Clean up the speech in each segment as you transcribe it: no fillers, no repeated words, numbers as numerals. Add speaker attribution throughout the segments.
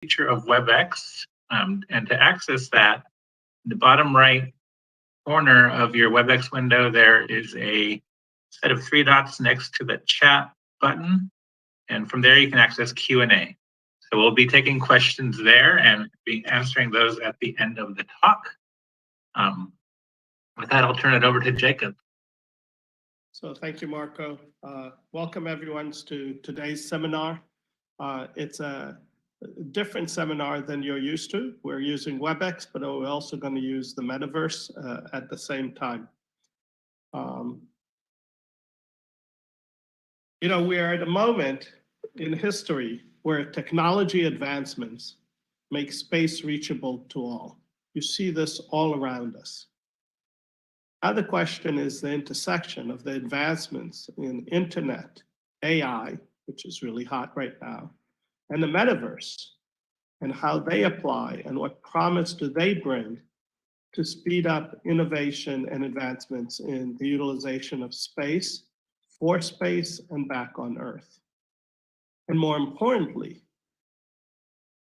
Speaker 1: feature of WebEx. And to access that, in the bottom right corner of your WebEx window, there is a set of three dots next to the chat button. And from there, you can access Q&A. So we'll be taking questions there and be answering those at the end of the talk. With that, I'll turn it over to Jacob.
Speaker 2: So thank you, Marco. Welcome everyone to today's seminar. It's a different seminar than you're used to. We're using WebEx, but we're also going to use the Metaverse at the same time. We are at a moment in history where technology advancements make space reachable to all. You see this all around us. Now the question is the intersection of the advancements in internet, AI, which is really hot right now, and the metaverse, and how they apply and what promise do they bring to speed up innovation and advancements in the utilization of space, for space, and back on Earth. And more importantly,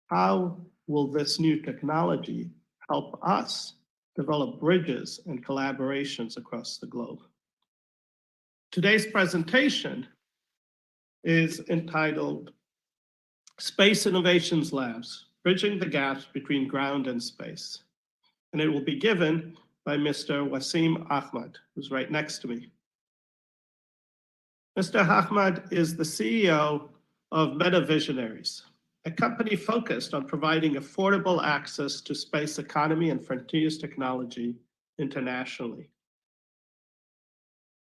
Speaker 2: how will this new technology help us develop bridges and collaborations across the globe? Today's presentation is entitled Space Innovations Labs, Bridging the Gaps Between Ground and Space. And it will be given by Mr. Wasim Ahmad, who's right next to me. Mr. Ahmad is the CEO of Metavisionaries, a company focused on providing affordable access to space economy and frontiers technology internationally.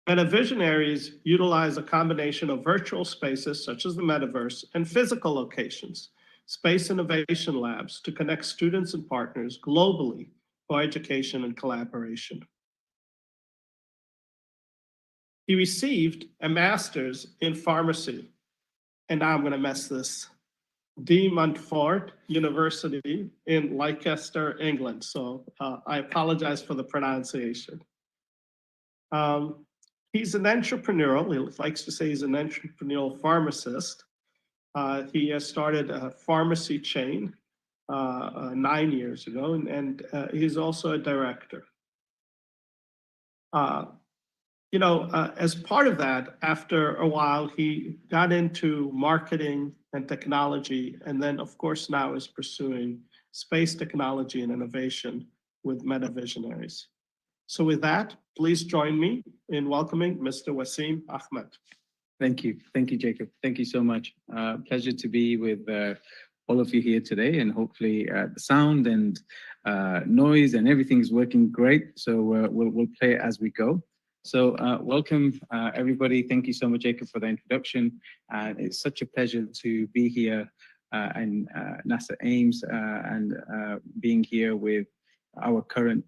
Speaker 2: Metavisionaries utilize a combination of virtual spaces such as the metaverse and physical locations, space innovation labs to connect students and partners globally for education and collaboration. He received a master's in pharmacy, and now I'm going to mess this, De Montfort University in Leicester, England. So I apologize for the pronunciation. He's an entrepreneurial, he likes to say he's an entrepreneurial pharmacist. He has started a pharmacy chain 9 years ago, and he's also a director. As part of that, after a while, he got into marketing and technology, and then, of course, now is pursuing space technology and innovation with Metavisionaries. So with that, please join me in welcoming Mr. Wasim Ahmad.
Speaker 3: Thank you, Jacob. Thank you so much. Pleasure to be with all of you here today, and hopefully the sound and noise and everything is working great. So we'll play it as we go. So welcome, everybody. Thank you so much, Jacob, for the introduction. It's such a pleasure to be here in NASA Ames and being here with our current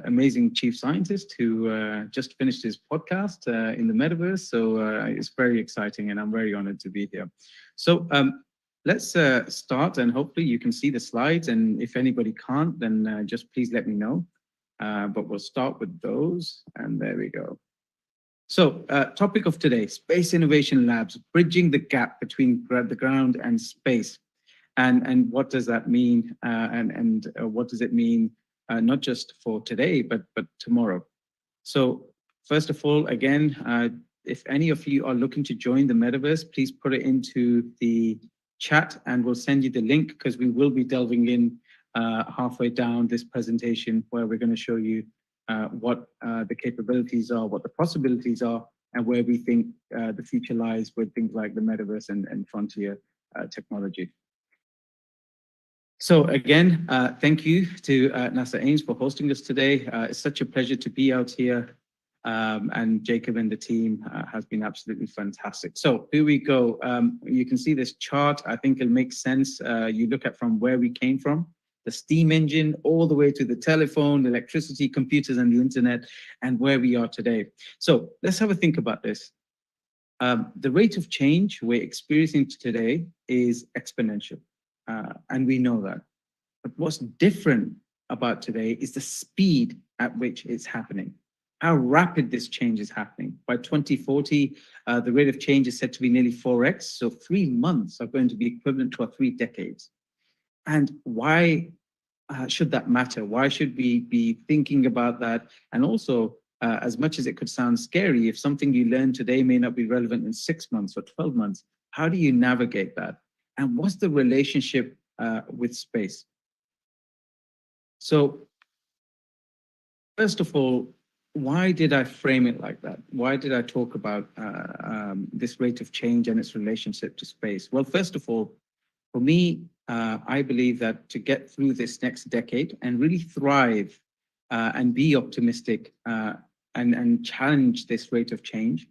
Speaker 3: amazing chief scientist who just finished his podcast in the metaverse. So it's very exciting, and I'm very honored to be here. So let's start, and hopefully you can see the slides. And if anybody can't, then just please let me know. But we'll start with those, and there we go. So topic of today, Space Innovation Labs, bridging the gap between the ground and space. And what does that mean? And what does it mean, not just for today, but tomorrow? So first of all, again, if any of you are looking to join the metaverse, please put it into the chat and we'll send you the link, because we will be delving in halfway down this presentation, where we're going to show you what the capabilities are, what the possibilities are, and where we think the future lies with things like the metaverse and frontier technology. So again, thank you to NASA Ames for hosting us today. It's such a pleasure to be out here, and Jacob and the team has been absolutely fantastic. So here we go. You can see this chart. I think it'll make sense. You look at from where we came from, the steam engine, all the way to the telephone, electricity, computers, and the internet, and where we are today. So let's have a think about this. The rate of change we're experiencing today is exponential, and we know that. But what's different about today is the speed at which it's happening, how rapid this change is happening. By 2040, the rate of change is said to be nearly 4x, so 3 months are going to be equivalent to 3 decades. And why should that matter? Why should we be thinking about that? And also, as much as it could sound scary, if something you learn today may not be relevant in 6 months or 12 months, how do you navigate that? And what's the relationship with space? So, first of all, why did I frame it like that? Why did I talk about this rate of change and its relationship to space? Well, first of all, for me, I believe that to get through this next decade and really thrive and be optimistic and challenge this rate of change,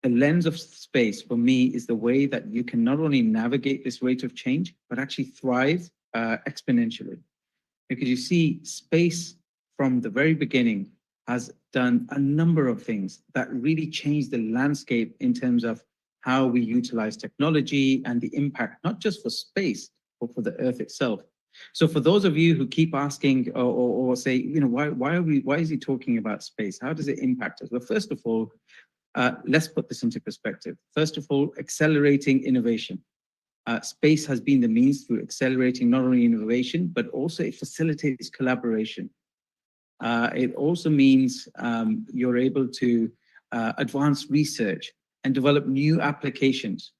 Speaker 3: the lens of space for me is the way that you can not only navigate this rate of change, but actually thrive exponentially. Because you see, space from the very beginning has done a number of things that really changed the landscape in terms of how we utilize technology and the impact, not just for space, but for the Earth itself. So for those of you who keep asking or say, you know, why is he talking about space? How does it impact us? Well, first of all, let's put this into perspective. First of all, accelerating innovation. Space has been the means through accelerating not only innovation, but also it facilitates collaboration. It also means you're able to advance research and develop new applications.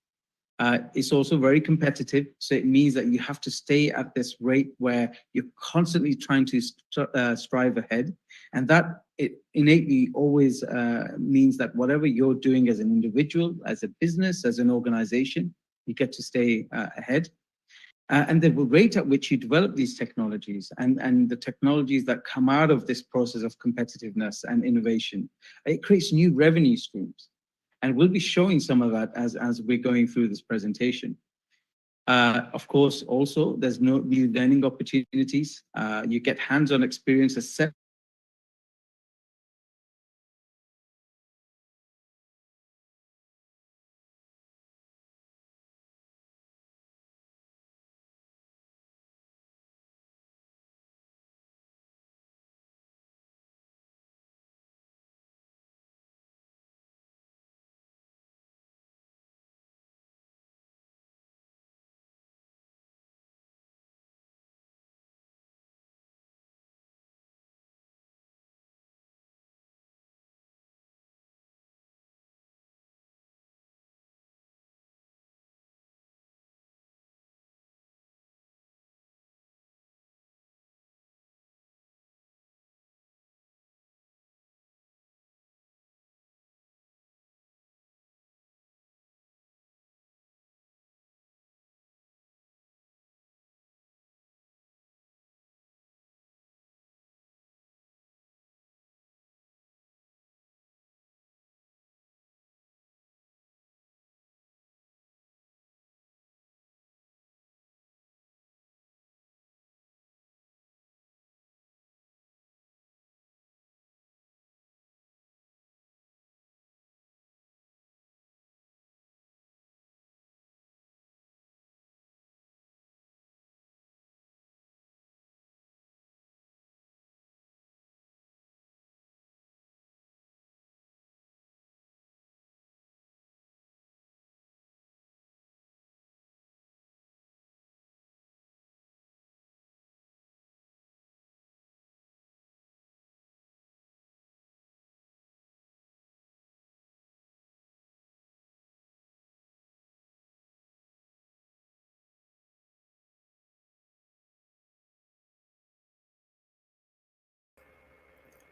Speaker 3: It's also very competitive, so it means that you have to stay at this rate where you're constantly trying to strive ahead, and that it innately always means that whatever you're doing as an individual, as a business, as an organization, you get to stay ahead. And the rate at which you develop these technologies and the technologies that come out of this process of competitiveness and innovation, it creates new revenue streams. And we'll be showing some of that as we're going through this presentation. Of course, also, there's no new learning opportunities. You get hands-on experiences set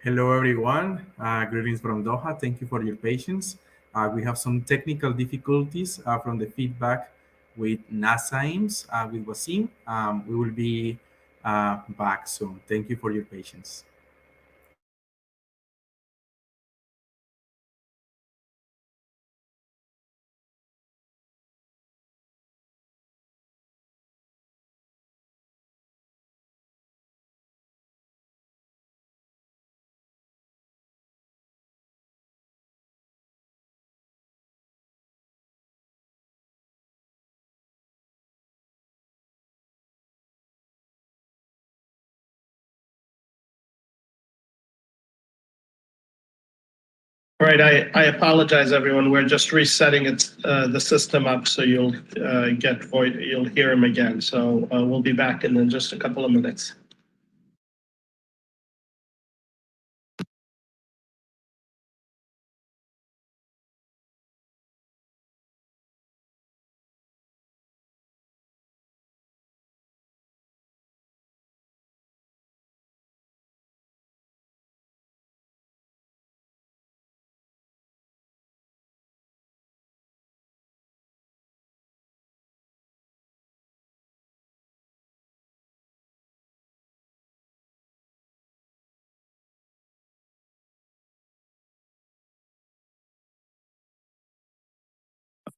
Speaker 4: Hello, everyone. Greetings from Doha. Thank you for your patience. We have some technical difficulties from the feedback with Nasaims, with Wasim. We will be back soon. Thank you for your patience.
Speaker 2: All right, I apologize, everyone. We're just resetting the system up, so you'll you'll hear him again. So we'll be back in just a couple of minutes.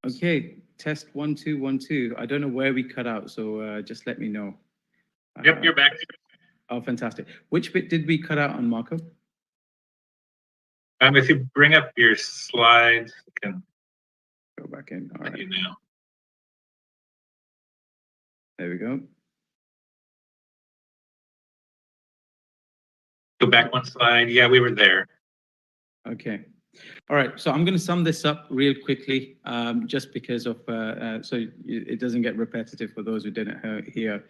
Speaker 3: Okay, test 1 2 1 2. I don't know where we cut out, so just let me know.
Speaker 1: Yep, you're back.
Speaker 3: Oh, fantastic. Which bit did we cut out on, Marco?
Speaker 1: If you bring up your slides, I can
Speaker 3: Go back in. All
Speaker 1: let
Speaker 3: right.
Speaker 1: you know.
Speaker 3: There we go.
Speaker 1: Go back one slide. Yeah, we were there.
Speaker 3: Okay. All right. So I'm going to sum this up real quickly, just because of so it doesn't get repetitive for those who didn't hear.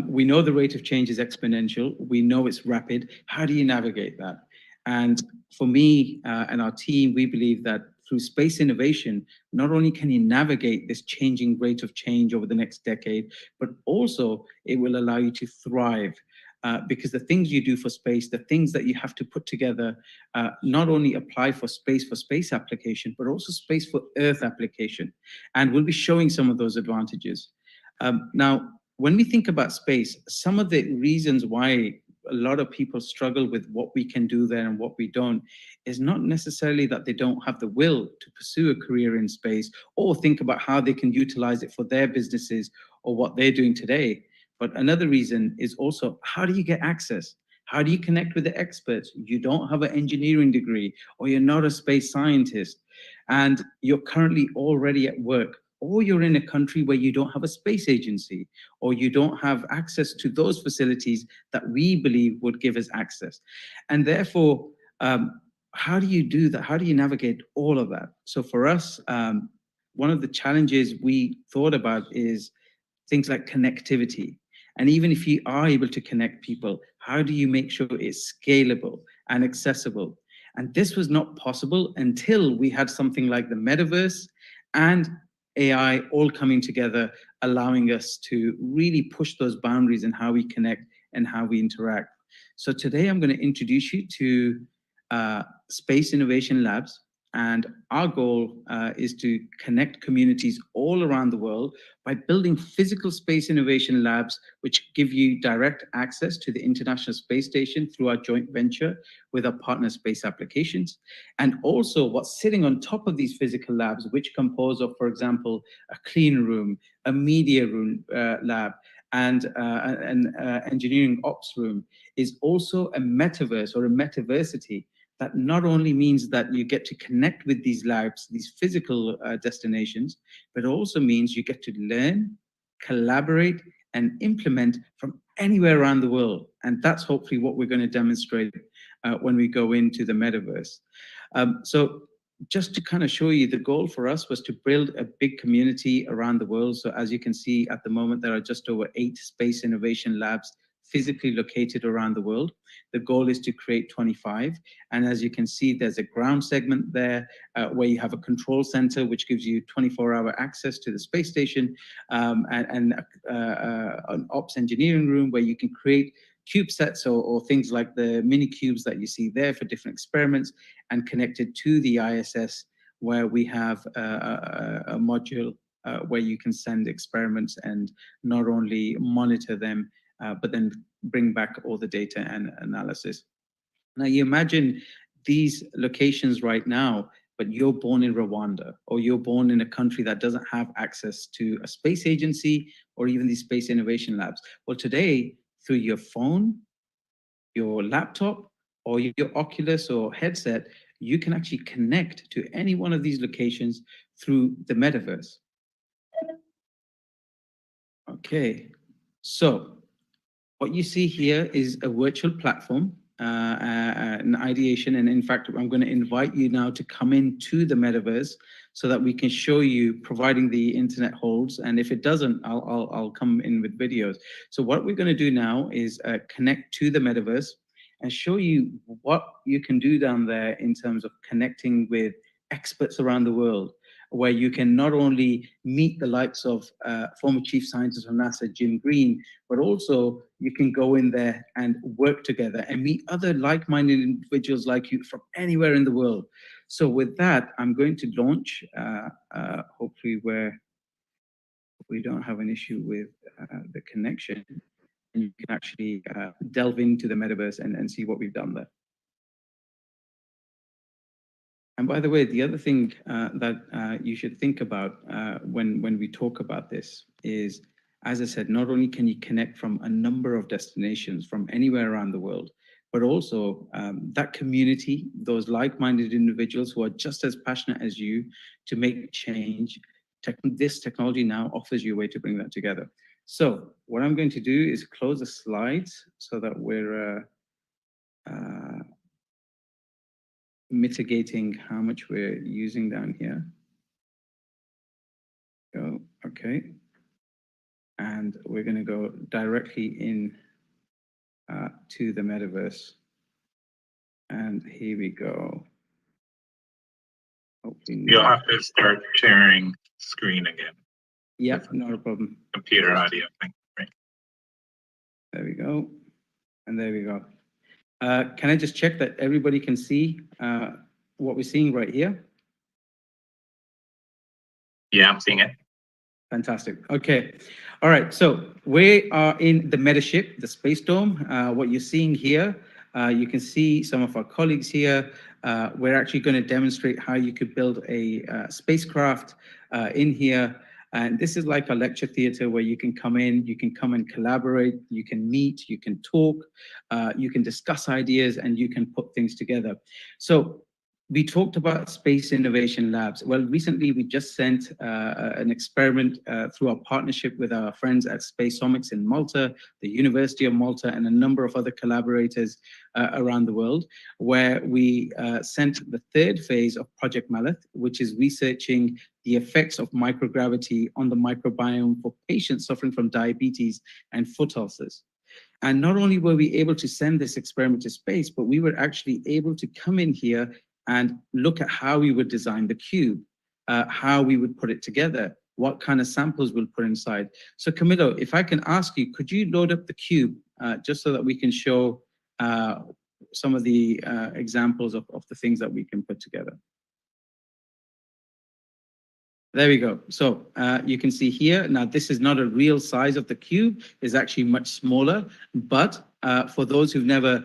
Speaker 3: We know the rate of change is exponential. We know it's rapid. How do you navigate that? And for me and our team, we believe that through space innovation, not only can you navigate this changing rate of change over the next decade, but also it will allow you to thrive. Because the things you do for space, the things that you have to put together, not only apply for space application, but also space for Earth application. And we'll be showing some of those advantages. Now, when we think about space, some of the reasons why a lot of people struggle with what we can do there and what we don't is not necessarily that they don't have the will to pursue a career in space or think about how they can utilize it for their businesses or what they're doing today. But another reason is also, how do you get access? How do you connect with the experts? You don't have an engineering degree, or you're not a space scientist, and you're currently already at work, or you're in a country where you don't have a space agency, or you don't have access to those facilities that we believe would give us access. And therefore, how do you do that? How do you navigate all of that? So for us, one of the challenges we thought about is things like connectivity. And even if you are able to connect people, how do you make sure it's scalable and accessible? And this was not possible until we had something like the metaverse and AI all coming together, allowing us to really push those boundaries in how we connect and how we interact. So today I'm going to introduce you to Space Innovation Labs. And our goal is to connect communities all around the world by building physical space innovation labs, which give you direct access to the International Space Station through our joint venture with our partner Space Applications. And also what's sitting on top of these physical labs, which compose of, for example, a clean room, a media room lab, and an engineering ops room, is also a metaverse or a metaversity. That not only means that you get to connect with these labs, these physical destinations, but also means you get to learn, collaborate, and implement from anywhere around the world. And that's hopefully what we're going to demonstrate when we go into the metaverse. So just to kind of show you, the goal for us was to build a big community around the world. So as you can see at the moment, there are just over 8 space innovation labs physically located around the world. The goal is to create 25. And as you can see, there's a ground segment there where you have a control center, which gives you 24-hour access to the space station, and an ops engineering room where you can create CubeSats or things like the mini cubes that you see there for different experiments, and connected to the ISS, where we have a module where you can send experiments and not only monitor them, but then bring back all the data and analysis. Now, you imagine these locations right now, but you're born in Rwanda, or you're born in a country that doesn't have access to a space agency or even these space innovation labs. Well, today, through your phone, your laptop, or your Oculus or headset, you can actually connect to any one of these locations through the metaverse. Okay, so what you see here is a virtual platform an ideation. And in fact, I'm going to invite you now to come into the metaverse so that we can show you, providing the internet holds. And if it doesn't, I'll come in with videos. So what we're going to do now is connect to the metaverse and show you what you can do down there in terms of connecting with experts around the world, where you can not only meet the likes of former chief scientist of NASA, Jim Green, but also you can go in there and work together and meet other like-minded individuals like you from anywhere in the world. So with that, I'm going to launch, hopefully where we don't have an issue with the connection, and you can actually delve into the metaverse and see what we've done there. And by the way, the other thing that you should think about when we talk about this is, as I said, not only can you connect from a number of destinations from anywhere around the world, but also that community, those like-minded individuals who are just as passionate as you to make change. This technology now offers you a way to bring that together. So what I'm going to do is close the slides so that we're mitigating how much we're using down here. Go, okay. And we're going to go directly in to the metaverse. And here we go. Hopefully
Speaker 1: You'll have to start sharing screen again.
Speaker 3: Yeah, not a problem.
Speaker 1: Computer audio thing. Right.
Speaker 3: There we go. And there we go. Can I just check that everybody can see what we're seeing right here?
Speaker 1: Yeah, I'm seeing it.
Speaker 3: Fantastic. Okay. All right. So we are in the Metaship, the Space Dome. What you're seeing here, you can see some of our colleagues here. We're actually going to demonstrate how you could build a spacecraft in here. And this is like a lecture theater where you can come in, you can come and collaborate, you can meet, you can talk, you can discuss ideas, and you can put things together. So we talked about space innovation labs. Well, recently we just sent an experiment through our partnership with our friends at Spaceomics in Malta, the University of Malta, and a number of other collaborators around the world, where we sent the third phase of Project Mallet, which is researching the effects of microgravity on the microbiome for patients suffering from diabetes and foot ulcers. And not only were we able to send this experiment to space, but we were actually able to come in here and look at how we would design the cube, how we would put it together, what kind of samples we'll put inside. So Camilo, if I can ask you, could you load up the cube just so that we can show some of the examples of the things that we can put together? There we go. So you can see here, now this is not a real size of the cube, it's actually much smaller, but for those who've never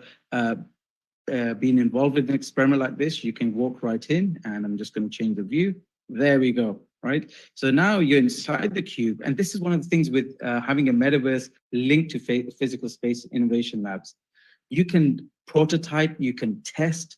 Speaker 3: been involved in an experiment like this, you can walk right in, and I'm just going to change the view. There we go, right? So now you're inside the cube, and this is one of the things with having a metaverse linked to physical space innovation labs. You can prototype, you can test,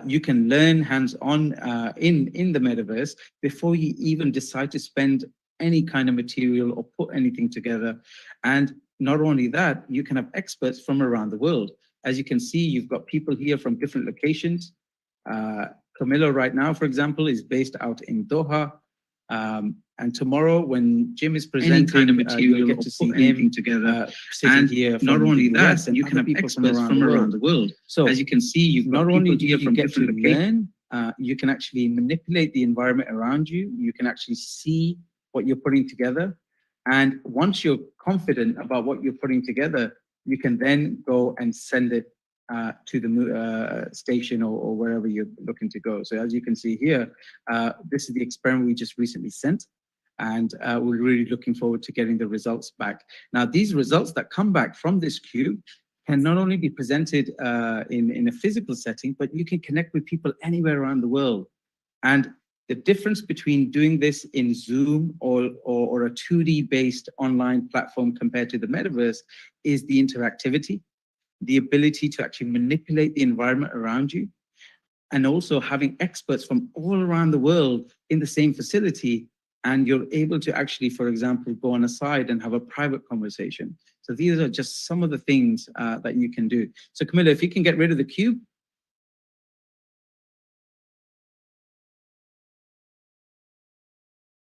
Speaker 3: you can learn hands-on in the metaverse before you even decide to spend any kind of material or put anything together. And not only that, you can have experts from around the world. As you can see, you've got people here from different locations. Camilo right now, for example, is based out in Doha. And tomorrow, when Jim is presenting,
Speaker 5: any kind of material,
Speaker 3: you'll get to see
Speaker 5: anything
Speaker 3: him
Speaker 5: together.
Speaker 3: sitting here.
Speaker 5: Not only that,
Speaker 3: and
Speaker 5: you can have
Speaker 3: people
Speaker 5: experts from around the world.
Speaker 3: So
Speaker 5: as you can see, you've
Speaker 3: not
Speaker 5: got
Speaker 3: only
Speaker 5: people
Speaker 3: do
Speaker 5: here
Speaker 3: you
Speaker 5: from
Speaker 3: get to
Speaker 5: different locations.
Speaker 3: learn, you can actually manipulate the environment around you. You can actually see what you're putting together. And once you're confident about what you're putting together, you can then go and send it to the station or wherever you're looking to go. So as you can see here, this is the experiment we just recently sent. And we're really looking forward to getting the results back. Now, these results that come back from this cube can not only be presented in a physical setting, but you can connect with people anywhere around the world. And the difference between doing this in Zoom or a 2D based online platform compared to the metaverse is the interactivity, the ability to actually manipulate the environment around you, and also having experts from all around the world in the same facility. And you're able to actually, for example, go on a side and have a private conversation. So these are just some of the things that you can do. So Camilla, if you can get rid of the cube.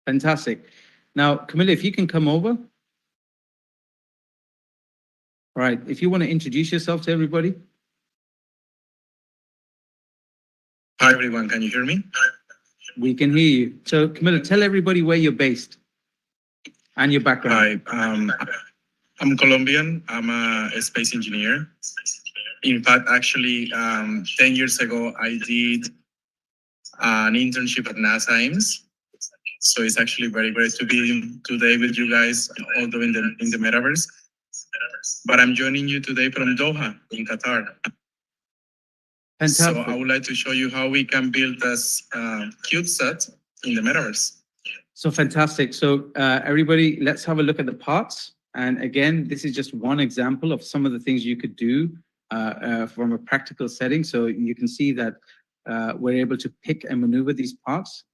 Speaker 3: Fantastic. Now, Camilla, if you can come over. All right, if you want to introduce yourself to everybody.
Speaker 6: Hi, everyone. Can you hear me?
Speaker 3: We can hear you. So Camilla, tell everybody where you're based and your background.
Speaker 6: Hi, I'm Colombian. I'm a space engineer. In fact, actually, 10 years ago, I did an internship at NASA Ames. So it's actually very great to be today with you guys, although in the metaverse. But I'm joining you today from Doha in Qatar.
Speaker 3: Fantastic.
Speaker 6: So I would like to show you how we can build this CubeSat in the metaverse.
Speaker 3: So fantastic. So everybody, let's have a look at the parts. And again, this is just one example of some of the things you could do from a practical setting. So you can see that we're able to pick and maneuver these parts.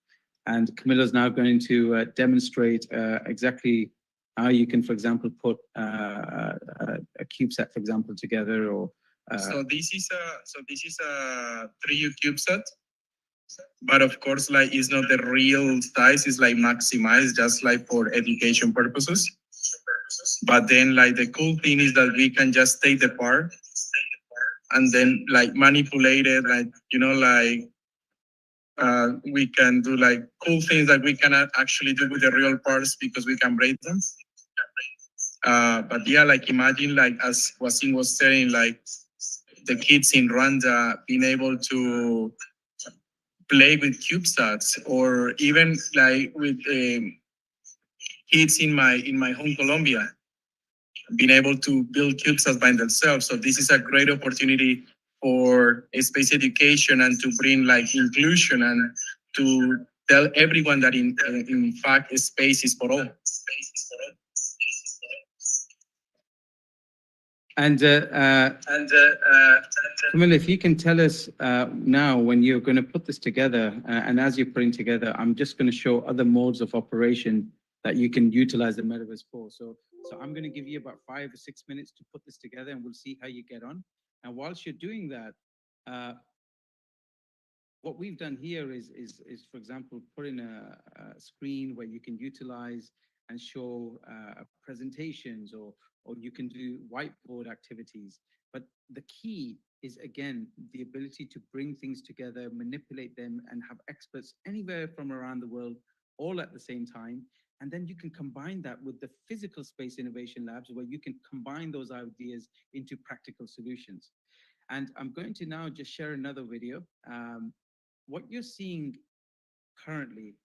Speaker 3: And Camilla's now going to demonstrate exactly how you can, for example, put a CubeSat, for example, together. Or
Speaker 6: so this is a 3U CubeSat, but of course, like it's not the real size. It's like maximized, just like for education purposes. But then, like the cool thing is that we can just take the part and then like manipulate it, like like. We can do like cool things that we cannot actually do with the real parts because we can break them. But yeah, like imagine like as Wasim was saying, like the kids in Rwanda being able to play with CubeSats, or even like with kids in my home Colombia being able to build CubeSats by themselves. So this is a great opportunity for space education and to bring like inclusion and to tell everyone that in fact space is for all.
Speaker 3: And Camilla, if you can tell us now when you're going to put this together, and as you're putting together, I'm just going to show other modes of operation that you can utilize the metaverse for. So I'm going to give you about 5 or 6 minutes to put this together, and we'll see how you get on. And whilst you're doing that, what we've done here is for example, put in a screen where you can utilize and show presentations, or you can do whiteboard activities. But the key is, again, the ability to bring things together, manipulate them, and have experts anywhere from around the world all at the same time. And then you can combine that with the physical space innovation labs, where you can combine those ideas into practical solutions. And I'm going to now just share another video. What you're seeing currently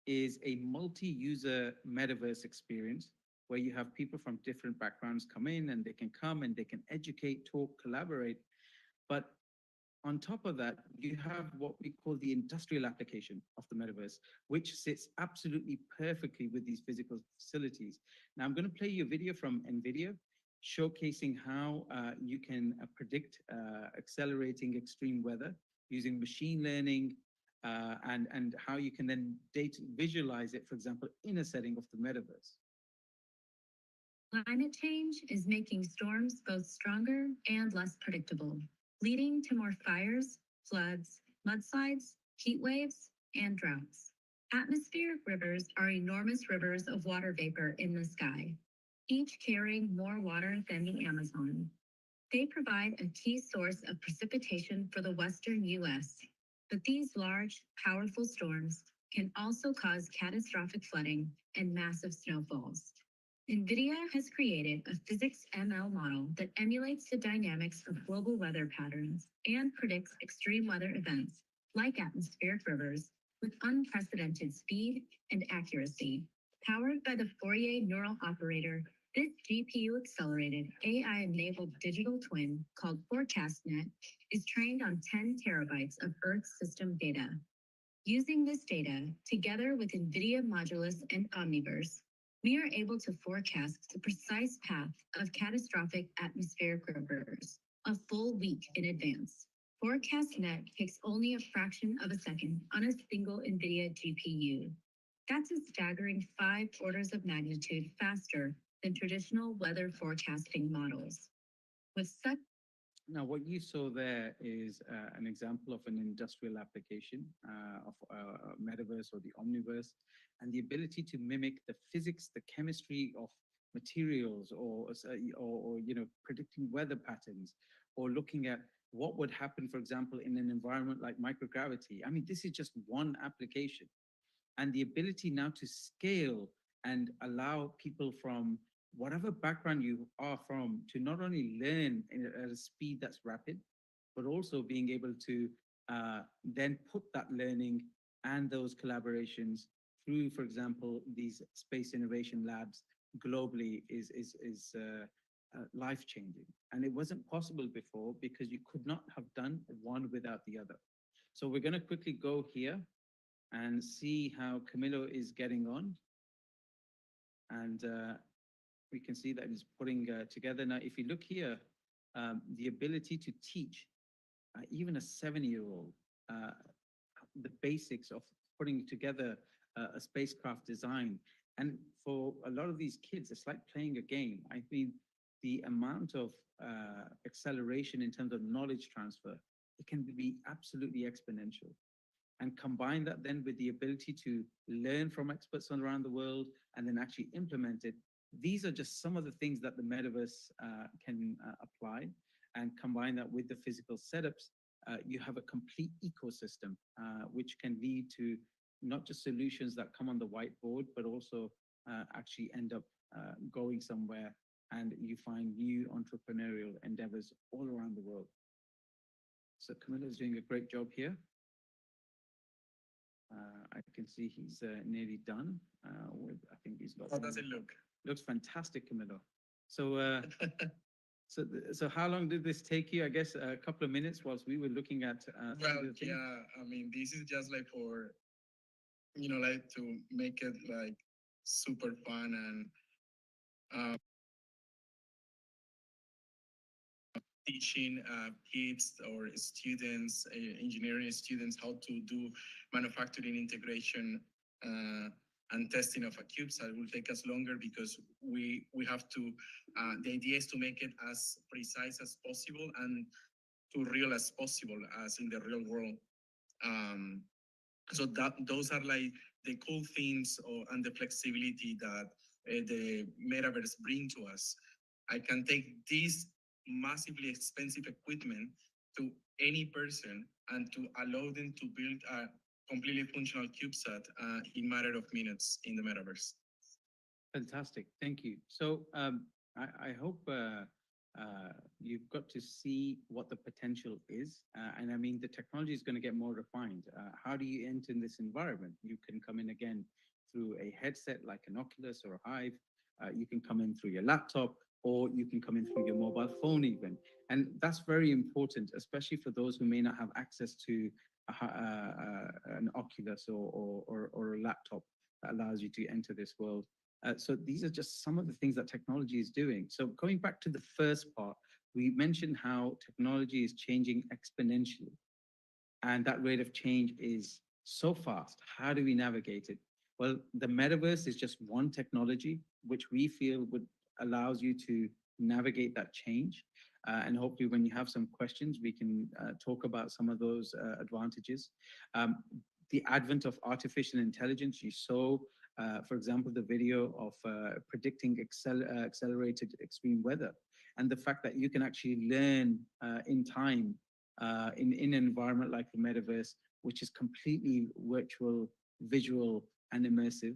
Speaker 3: is a multi-user metaverse experience where you have people from different backgrounds come in, and they can come and they can educate, talk, collaborate. But on top of that, you have what we call the industrial application of the metaverse, which sits absolutely perfectly with these physical facilities. Now, I'm going to play you a video from NVIDIA showcasing how you can predict accelerating extreme weather using machine learning, and how you can then visualize it, for example, in a setting of the metaverse.
Speaker 7: Climate change is making storms both stronger and less predictable, leading to more fires, floods, mudslides, heat waves, and droughts. Atmospheric rivers are enormous rivers of water vapor in the sky, each carrying more water than the Amazon. They provide a key source of precipitation for the western U.S., but these large, powerful storms can also cause catastrophic flooding and massive snowfalls. NVIDIA has created a physics ML model that emulates the dynamics of global weather patterns and predicts extreme weather events, like atmospheric rivers, with unprecedented speed and accuracy. Powered by the Fourier neural operator, this GPU-accelerated, AI-enabled digital twin called ForecastNet is trained on 10 terabytes of Earth system data. Using this data, together with NVIDIA Modulus and Omniverse, we are able to forecast the precise path of catastrophic atmospheric rivers a full week in advance. ForecastNet takes only a fraction of a second on a single NVIDIA GPU. That's a staggering 5 orders of magnitude faster than traditional weather forecasting models. With such
Speaker 3: Now, what you saw there is an example of an industrial application of Metaverse or the Omniverse, and the ability to mimic the physics, the chemistry of materials, or predicting weather patterns, or looking at what would happen, for example, in an environment like microgravity. I mean, this is just one application, and the ability now to scale and allow people from whatever background you are from to not only learn at a speed that's rapid, but also being able to then put that learning and those collaborations through, for example, these space innovation labs globally is life-changing. And it wasn't possible before because you could not have done one without the other. So we're going to quickly go here and see how Camilo is getting on. And we can see that he's putting together. Now, if you look here, the ability to teach even a 7-year-old the basics of putting together a spacecraft design. And for a lot of these kids, it's like playing a game. I mean, the amount of acceleration in terms of knowledge transfer, it can be absolutely exponential. And combine that then with the ability to learn from experts around the world and then actually implement it. These are just some of the things that the metaverse can apply, and combine that with the physical setups. You have a complete ecosystem, which can lead to not just solutions that come on the whiteboard, but also actually end up going somewhere, and you find new entrepreneurial endeavors all around the world. So Camilo is doing a great job here. I can see he's nearly done with, I think he's got.
Speaker 6: How does it look?
Speaker 3: Looks fantastic, Camilo. So, so how long did this take you? I guess a couple of minutes whilst we were looking at.
Speaker 6: Well, yeah, I mean, this is just like for, like to make it like super fun and teaching kids or students, engineering students, how to do manufacturing integration and testing of a CubeSat will take us longer because we have to, the idea is to make it as precise as possible and to real as possible as in the real world. So those are like the cool things and the flexibility that the metaverse bring to us. I can take this massively expensive equipment to any person and to allow them to build a completely functional CubeSat in a matter of minutes in the metaverse.
Speaker 3: Fantastic, thank you. So I hope you've got to see what the potential is. And I mean, the technology is going to get more refined. How do you enter in this environment? You can come in again through a headset like an Oculus or a Hive. You can come in through your laptop, or you can come in through your mobile phone even. And that's very important, especially for those who may not have access to an Oculus or a laptop that allows you to enter this world. So these are just some of the things that technology is doing. So going back to the first part, we mentioned how technology is changing exponentially. And that rate of change is so fast. How do we navigate it? Well, the metaverse is just one technology, which we feel allows you to navigate that change. And hopefully when you have some questions, we can talk about some of those advantages. The advent of artificial intelligence, you saw, for example, the video of predicting accelerated extreme weather, and the fact that you can actually learn in time in an environment like the metaverse, which is completely virtual, visual, and immersive,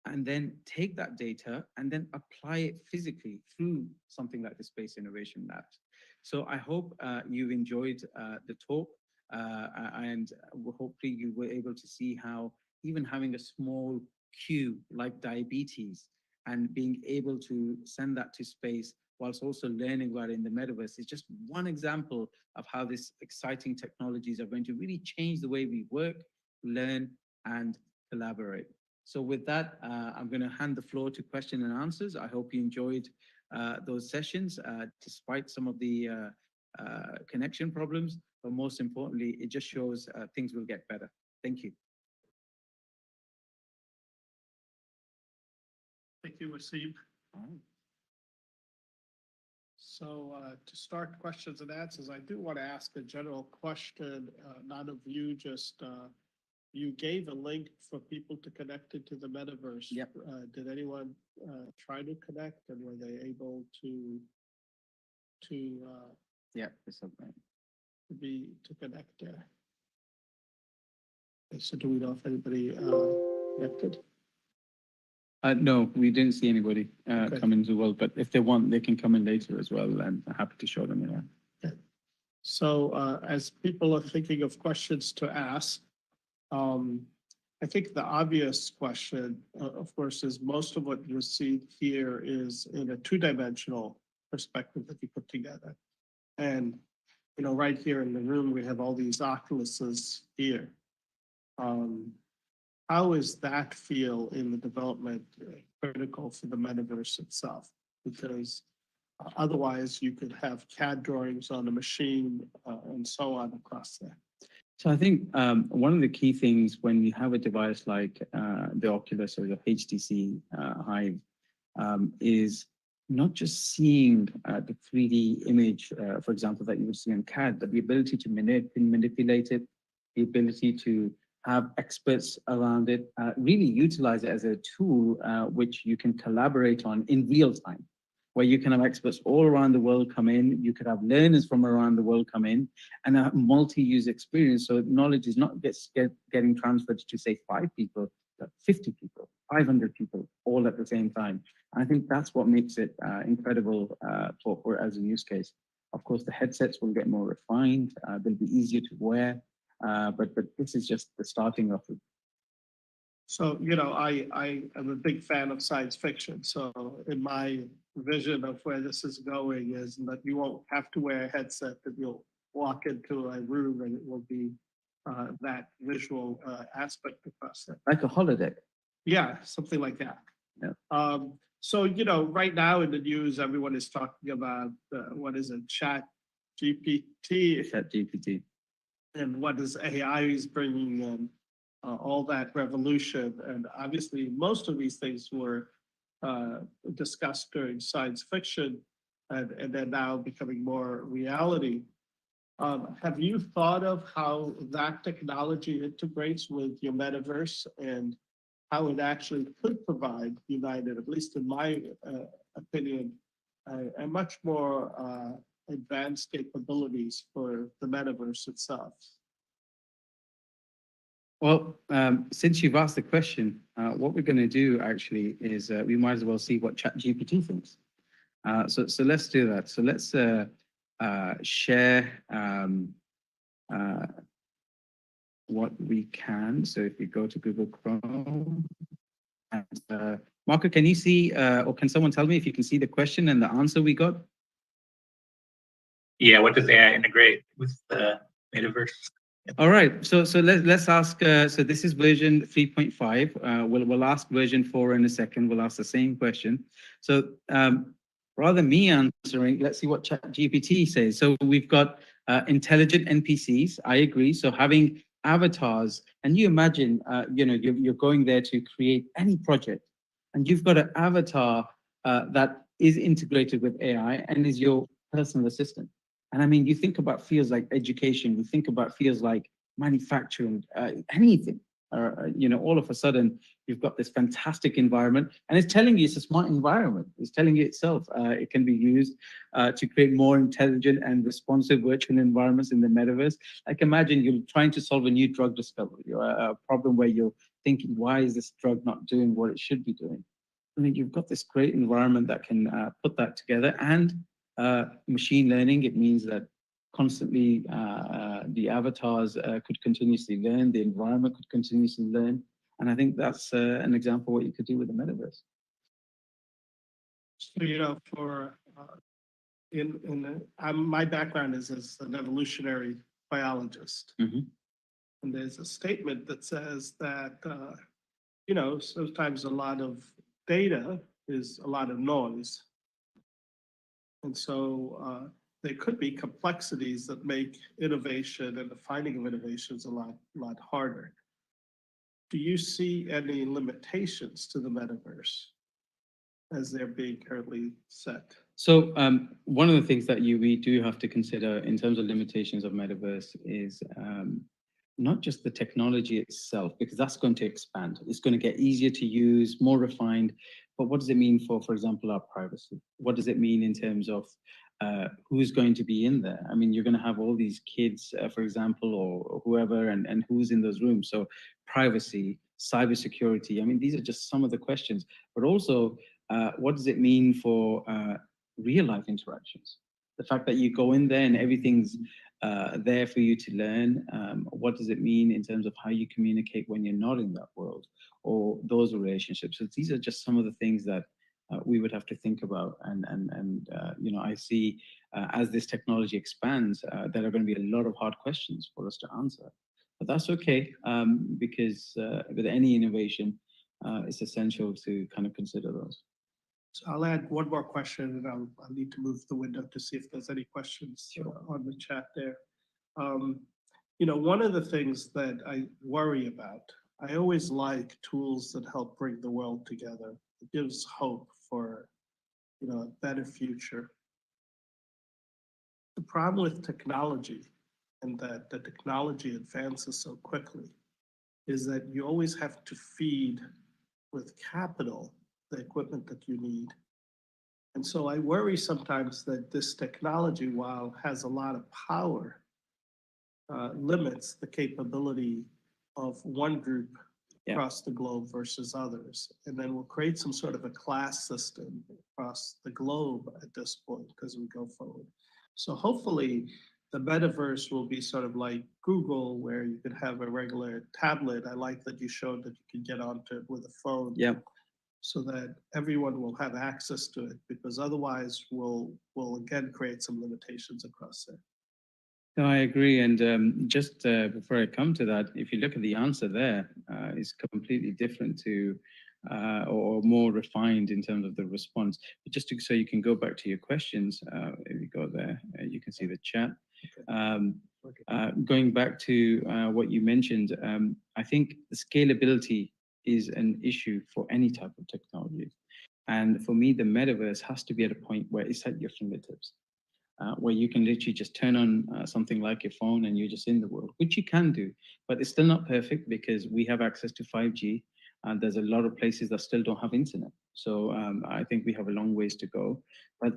Speaker 3: and then take that data and then apply it physically through something like the Space Innovation Labs. So I hope you've enjoyed the talk, and hopefully you were able to see how even having a small cube like diabetes and being able to send that to space whilst also learning about it in the metaverse is just one example of how these exciting technologies are going to really change the way we work, learn, and collaborate. So with that, I'm going to hand the floor to question and answers. I hope you enjoyed those sessions, despite some of the connection problems, but most importantly, it just shows things will get better. Thank you.
Speaker 2: Thank you, Wasim. So to start questions and answers, I do want to ask a general question, not of you, just you gave a link for people to connect into the metaverse.
Speaker 3: Yep.
Speaker 2: Did anyone try to connect, and were they able to
Speaker 3: Yeah, it's okay.
Speaker 2: to connect there? Okay, so do we know if anybody connected?
Speaker 3: No, we didn't see anybody
Speaker 2: Okay.
Speaker 3: come into the world, but if they want, they can come in later as well, and I'm happy to show them. Yeah.
Speaker 2: So as people are thinking of questions to ask, I think the obvious question, of course, is most of what you see here is in a two-dimensional perspective that you put together. And, you know, right here in the room, we have all these Oculuses here. How is that feel in the development critical for the metaverse itself? Because otherwise you could have CAD drawings on a machine and so on across there.
Speaker 3: So I think one of the key things when you have a device like the Oculus or the HTC Hive is not just seeing the 3D image, for example, that you would see on CAD, but the ability to manipulate it, the ability to have experts around it, really utilize it as a tool which you can collaborate on in real time, where you can have experts all around the world come in, you could have learners from around the world come in, and a multi-use experience. So knowledge is not getting transferred to, say, 5 people, but 50 people, 500 people, all at the same time. And I think that's what makes it incredible for as a use case. Of course, the headsets will get more refined, they'll be easier to wear, but this is just the starting of it.
Speaker 2: So, you know, I am a big fan of science fiction. So in my vision of where this is going is that you won't have to wear a headset, that you'll walk into a room and it will be that visual aspect across it.
Speaker 3: Like a holodeck.
Speaker 2: Yeah, something like that.
Speaker 3: Yeah.
Speaker 2: So, you know, right now in the news, everyone is talking about what is it, Chat GPT,
Speaker 3: ChatGPT.
Speaker 2: and what is AI is bringing in, all that revolution. And obviously, most of these things were discussed during science fiction, and they're now becoming more reality. Have you thought of how that technology integrates with your metaverse and how it actually could provide United, at least in my opinion, a much more advanced capabilities for the metaverse itself?
Speaker 3: Well, since you've asked the question, what we're going to do actually is we might as well see what ChatGPT thinks. So let's do that. So let's share what we can. So if you go to Google Chrome, and Marco, can you see, or can someone tell me if you can see the question and the answer we got?
Speaker 1: Yeah, what does AI integrate with the metaverse?
Speaker 3: All right, so let's ask. So this is version 3.5. We'll ask version 4 in a second. We'll ask the same question. So rather than me answering, let's see what ChatGPT says. So we've got intelligent NPCs. I agree. So having avatars, and you imagine, you know, you're going there to create any project, and you've got an avatar that is integrated with AI and is your personal assistant. And I mean, you think about fields like education, you think about fields like manufacturing, anything, you know, all of a sudden you've got this fantastic environment, and it's telling you it's a smart environment. It's telling you itself it can be used to create more intelligent and responsive virtual environments in the metaverse. Like imagine you're trying to solve a new drug discovery or a problem where you're thinking, why is this drug not doing what it should be doing? I mean, you've got this great environment that can put that together. And machine learning, it means that constantly the avatars could continuously learn, the environment could continuously learn. And I think that's an example of what you could do with the metaverse.
Speaker 2: So, you know, for my background is as an evolutionary biologist.
Speaker 3: Mhm.
Speaker 2: And there's a statement that says that, you know, sometimes a lot of data is a lot of noise. And so there could be complexities that make innovation and the finding of innovations a lot harder. Do you see any limitations to the metaverse? as they're being currently set?
Speaker 3: So one of the things that we do have to consider in terms of limitations of metaverse is not just the technology itself, because that's going to expand. It's going to get easier to use, more refined. But what does it mean for example, our privacy? What does it mean in terms of who's going to be in there? I mean, you're going to have all these kids, for example, or whoever, and who's in those rooms. So privacy, cybersecurity. I mean, these are just some of the questions. But also, what does it mean for real life interactions? The fact that you go in there and everything's there for you to learn. What does it mean in terms of how you communicate when you're not in that world, or those relationships? So these are just some of the things that we would have to think about. And you know, I see as this technology expands, there are going to be a lot of hard questions for us to answer. But that's okay, because with any innovation, it's essential to kind of consider those.
Speaker 2: So I'll add one more question, and I'll need to move the window to see if there's any questions on the chat there. You know, one of the things that I worry about, I always like tools that help bring the world together. It gives hope for, you know, a better future. The problem with technology, and that the technology advances so quickly, is that you always have to feed with capital the equipment that you need. And so I worry sometimes that this technology, while has a lot of power, limits the capability of one group across the globe versus others. And then we'll create some sort of a class system across the globe at this point as we go forward. So hopefully the metaverse will be sort of like Google, where you could have a regular tablet. I like that you showed that you could get onto it with a phone.
Speaker 3: Yeah.
Speaker 2: So that everyone will have access to it, because otherwise we'll again create some limitations across there.
Speaker 3: No, I agree. And just before I come to that, if you look at the answer there, it's completely different to, or more refined in terms of the response. But just so you can go back to your questions, if you go there, you can see the chat. Going back to what you mentioned, I think the scalability is an issue for any type of technology. And for me, the metaverse has to be at a point where it's at your fingertips, where you can literally just turn on something like your phone and you're just in the world, which you can do, but it's still not perfect because we have access to 5G and there's a lot of places that still don't have internet. So I think we have a long ways to go, but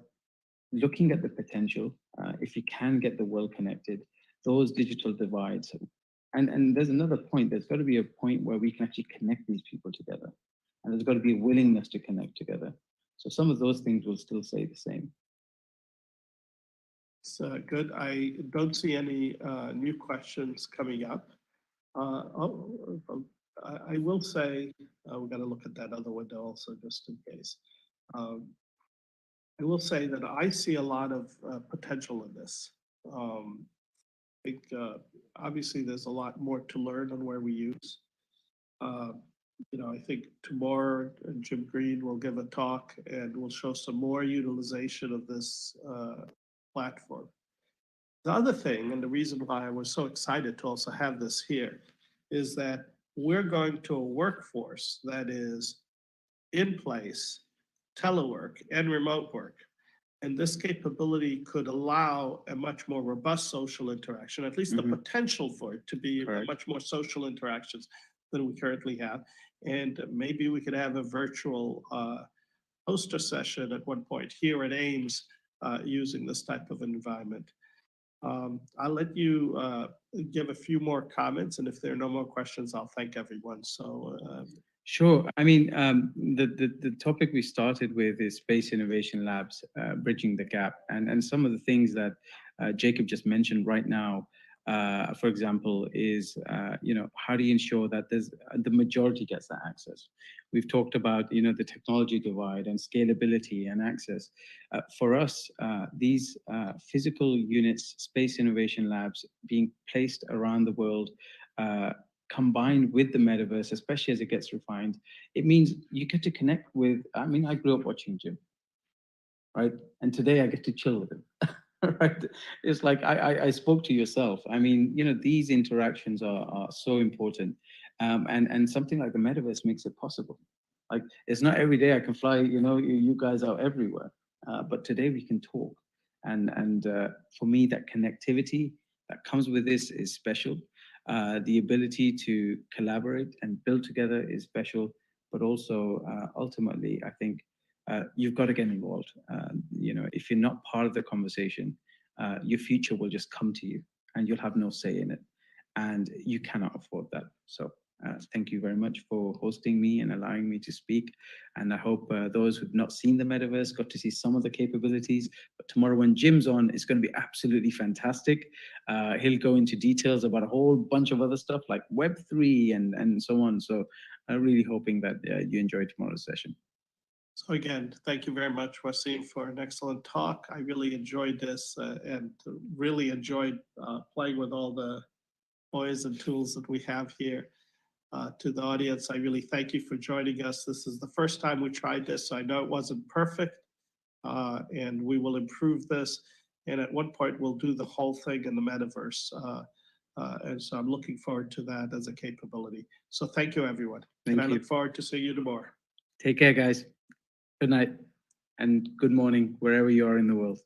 Speaker 3: looking at the potential, if you can get the world connected, those digital divides. And there's another point, there's got to be a point where we can actually connect these people together. And there's got to be a willingness to connect together. So some of those things will still stay the same.
Speaker 2: So good. I don't see any new questions coming up. I will say, we've got to look at that other window also, just in case. I will say that I see a lot of potential in this. I think obviously there's a lot more to learn on where we use. You know, I think tomorrow Jim Green will give a talk and we'll show some more utilization of this platform. The other thing, and the reason why I was so excited to also have this here, is that we're going to a workforce that is in place, telework and remote work. And this capability could allow a much more robust social interaction, at least the potential for it to be much more social interactions than we currently have. And maybe we could have a virtual poster session at one point here at Ames using this type of environment. I'll let you give a few more comments, and if there are no more questions, I'll thank everyone. So.
Speaker 3: Sure. I mean, the topic we started with is Space Innovation Labs, bridging the gap. And some of the things that Jacob just mentioned right now, for example, is, you know, how do you ensure that the majority gets that access? We've talked about, you know, the technology divide and scalability and access. For us, these physical units, Space Innovation Labs being placed around the world, combined with the metaverse, especially as it gets refined, it means you get to connect with, I mean, I grew up watching Jim, right? And today I get to chill with him, right? It's like, I spoke to yourself. I mean, you know, these interactions are so important. And something like the metaverse makes it possible. Like, it's not every day I can fly, you guys are everywhere. But today we can talk. And for me, that connectivity that comes with this is special. The ability to collaborate and build together is special, but also ultimately, I think you've got to get involved. If you're not part of the conversation, your future will just come to you and you'll have no say in it. And you cannot afford that. So thank you very much for hosting me and allowing me to speak. And I hope those who've not seen the metaverse got to see some of the capabilities. But tomorrow when Jim's on, it's going to be absolutely fantastic. He'll go into details about a whole bunch of other stuff like Web3 and so on. So I'm really hoping that you enjoy tomorrow's session.
Speaker 2: So again, thank you very much, Wasim, for an excellent talk. I really enjoyed this and really enjoyed playing with all the toys and tools that we have here. To the audience, I really thank you for joining us. This is the first time we tried this, so I know it wasn't perfect, and we will improve this. And at one point, we'll do the whole thing in the metaverse. And so I'm looking forward to that as a capability. So thank you, everyone.
Speaker 3: Thank
Speaker 2: and I
Speaker 3: you.
Speaker 2: look forward to seeing you tomorrow.
Speaker 3: Take care, guys. Good night and good morning, wherever you are in the world.